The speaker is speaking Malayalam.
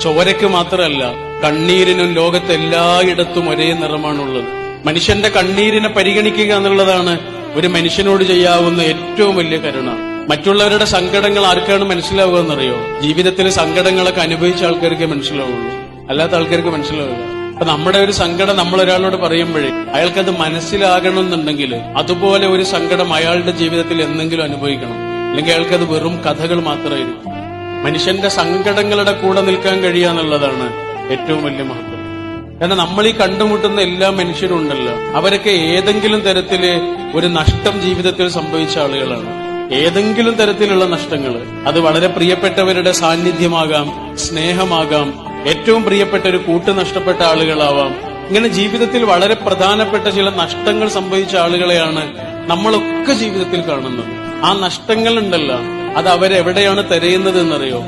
ചോരയ്ക്ക് മാത്രമല്ല, കണ്ണീരിനും ലോകത്ത് എല്ലായിടത്തും ഒരേ നിറമാണുള്ളത്. മനുഷ്യന്റെ കണ്ണീരിനെ പരിഗണിക്കുക എന്നുള്ളതാണ് ഒരു മനുഷ്യനോട് ചെയ്യാവുന്ന ഏറ്റവും വലിയ കരുണ. മറ്റുള്ളവരുടെ സങ്കടങ്ങൾ ആർക്കാണ് മനസ്സിലാവുക എന്നറിയോ? ജീവിതത്തിൽ സങ്കടങ്ങളൊക്കെ അനുഭവിച്ച ആൾക്കാർക്ക് മനസ്സിലാവുള്ളൂ, അല്ലാത്ത ആൾക്കാർക്ക് മനസ്സിലാവില്ല. അപ്പൊ നമ്മുടെ ഒരു സങ്കടം നമ്മൾ ഒരാളോട് പറയുമ്പോഴേ അയാൾക്കത് മനസ്സിലാകണമെന്നുണ്ടെങ്കിൽ അതുപോലെ ഒരു സങ്കടം അയാളുടെ ജീവിതത്തിൽ എന്തെങ്കിലും അനുഭവിക്കണം. അല്ലെങ്കിൽ അയാൾക്കത് വെറും കഥകൾ മാത്രമായിരിക്കും. മനുഷ്യന്റെ സങ്കടങ്ങളുടെ കൂടെ നിൽക്കാൻ കഴിയുക എന്നുള്ളതാണ് ഏറ്റവും വലിയ മഹത്വം. കാരണം നമ്മൾ ഈ കണ്ടുമുട്ടുന്ന എല്ലാ മനുഷ്യരും ഉണ്ടല്ലോ, അവരൊക്കെ ഏതെങ്കിലും തരത്തില് ഒരു നഷ്ടം ജീവിതത്തിൽ സംഭവിച്ച ആളുകളാണ്. ഏതെങ്കിലും തരത്തിലുള്ള നഷ്ടങ്ങൾ, അത് വളരെ പ്രിയപ്പെട്ടവരുടെ സാന്നിധ്യമാകാം, സ്നേഹമാകാം, ഏറ്റവും പ്രിയപ്പെട്ട ഒരു കൂട്ട് നഷ്ടപ്പെട്ട ആളുകളാവാം. ഇങ്ങനെ ജീവിതത്തിൽ വളരെ പ്രധാനപ്പെട്ട ചില നഷ്ടങ്ങൾ സംഭവിച്ച ആളുകളെയാണ് നമ്മളൊക്കെ ജീവിതത്തിൽ കാണുന്നത്. ആ നഷ്ടങ്ങൾ ഉണ്ടല്ലോ, അത് അവരെവിടെയാണ് തിരയുന്നത് എന്നറിയോ?